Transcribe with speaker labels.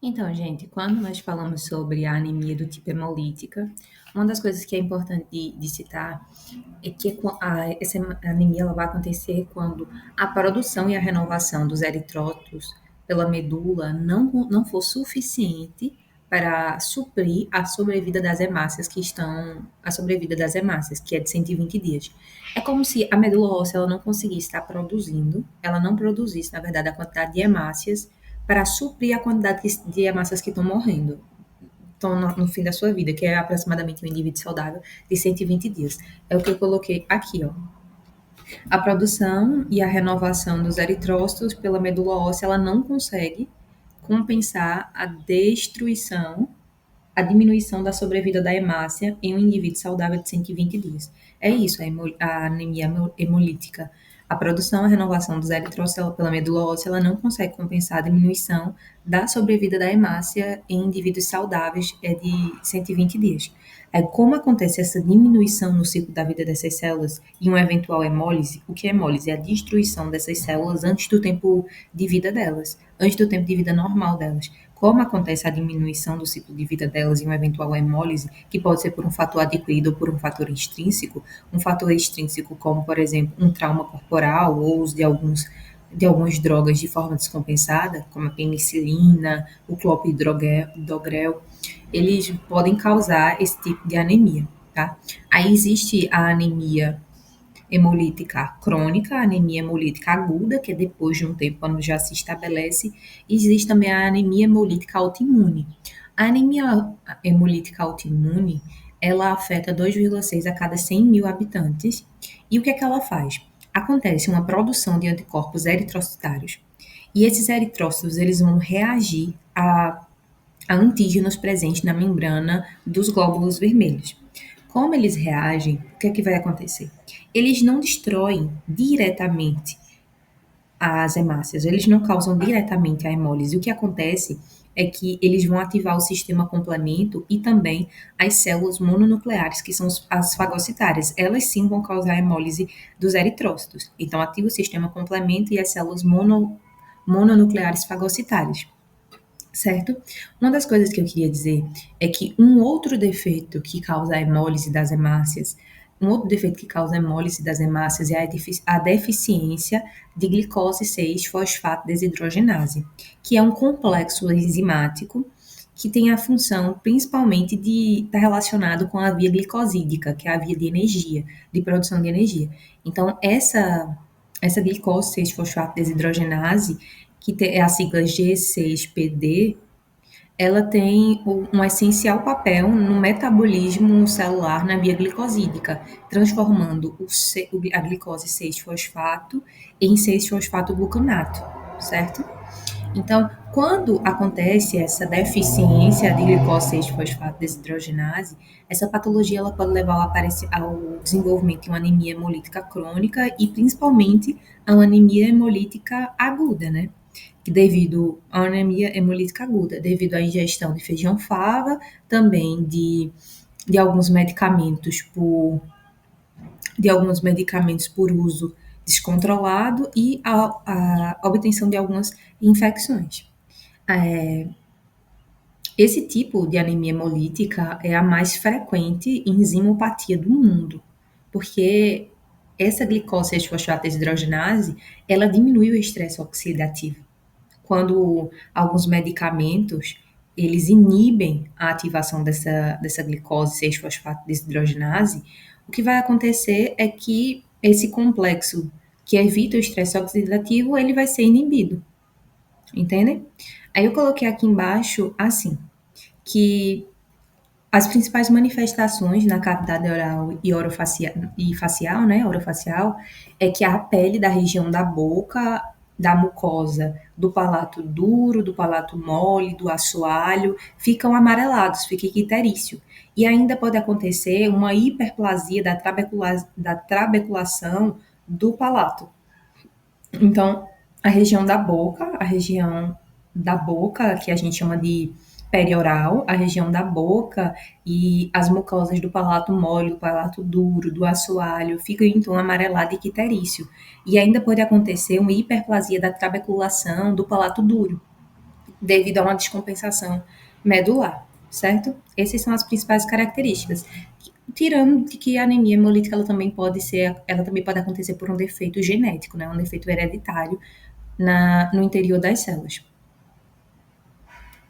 Speaker 1: Então, gente, quando nós falamos sobre a anemia do tipo hemolítica, uma das coisas que é importante de citar é que essa anemia ela vai acontecer quando a produção e a renovação dos eritrócitos pela medula não for suficiente para suprir a sobrevida das hemácias a sobrevida das hemácias, que é de 120 dias. É como se a medula óssea ela não conseguisse estar produzindo, ela não produzisse, na verdade, a quantidade de hemácias para suprir a quantidade de hemácias que estão morrendo, estão no fim da sua vida, que é aproximadamente um indivíduo saudável de 120 dias. É o que eu coloquei aqui, ó. A produção e a renovação dos eritrócitos pela medula óssea, ela não consegue compensar a diminuição da sobrevida da hemácia em um indivíduo saudável de 120 dias. É isso, a anemia hemolítica. A produção e a renovação dos eritrócitos pela medula óssea ela não consegue compensar a diminuição da sobrevida da hemácia em indivíduos saudáveis de 120 dias. Como acontece essa diminuição no ciclo da vida dessas células e uma eventual hemólise? O que é hemólise? É a destruição dessas células antes do tempo de vida delas, antes do tempo de vida normal delas. Como acontece a diminuição do ciclo de vida delas e uma eventual hemólise, que pode ser por um fator adquirido ou por um fator extrínseco como, por exemplo, um trauma corporal ou uso de algumas drogas de forma descompensada, como a penicilina, o clopidogrel, eles podem causar esse tipo de anemia, tá? Aí existe a anemia hemolítica crônica, a anemia hemolítica aguda, que é depois de um tempo, quando já se estabelece, e existe também a anemia hemolítica autoimune. A anemia hemolítica autoimune, ela afeta 2,6 a cada 100 mil habitantes. E o que é que ela faz? Acontece uma produção de anticorpos eritrocitários. E esses eritrócitos, eles vão reagir a antígenos presentes na membrana dos glóbulos vermelhos. Como eles reagem, o que é que vai acontecer? Eles não destroem diretamente as hemácias, eles não causam diretamente a hemólise. O que acontece é que eles vão ativar o sistema complemento e também as células mononucleares, que são as fagocitárias. Elas sim vão causar a hemólise dos eritrócitos. Então, ativa o sistema complemento e as células mononucleares fagocitárias. Certo? Uma das coisas que eu queria dizer é que um outro defeito que causa a hemólise das hemácias, um outro defeito que causa a hemólise das hemácias é a deficiência de glicose 6-fosfato desidrogenase, que é um complexo enzimático que tem a função principalmente de estar relacionado com a via glicosídica, que é a via de energia, de produção de energia. Então, essa glicose 6-fosfato desidrogenase é a sigla G6PD, ela tem um essencial papel no metabolismo celular na via glicosídica, transformando a glicose 6-fosfato em 6-fosfato-gluconato, certo? Então, quando acontece essa deficiência de glicose 6-fosfato desidrogenase, essa patologia ela pode levar ao desenvolvimento de uma anemia hemolítica crônica e principalmente a uma anemia hemolítica aguda, né? Devido à anemia hemolítica aguda, devido à ingestão de feijão fava, também de alguns medicamentos por uso descontrolado e a obtenção de algumas infecções. Esse tipo de anemia hemolítica é a mais frequente enzimopatia do mundo, porque essa glicose 6-fosfato desidrogenase, ela diminui o estresse oxidativo. Quando alguns medicamentos, eles inibem a ativação dessa glicose 6-fosfato desidrogenase, o que vai acontecer é que esse complexo que evita o estresse oxidativo, ele vai ser inibido, entendem? Aí eu coloquei aqui embaixo, assim, que as principais manifestações na cavidade oral e facial, né, orofacial, é que a pele da região da boca, da mucosa, do palato duro, do palato mole, do assoalho, ficam amarelados, fica icterício. E ainda pode acontecer uma hiperplasia da trabeculação do palato. Então, a região da boca, que a gente chama de perioral, a região da boca e as mucosas do palato mole, do palato duro, do assoalho, ficam em tom amarelado e icterício. E ainda pode acontecer uma hiperplasia da trabeculação do palato duro. devido a uma descompensação medular, certo? Essas são as principais características. Tirando de que a anemia hemolítica ela também pode acontecer por um defeito genético, né? Um defeito hereditário no interior das células.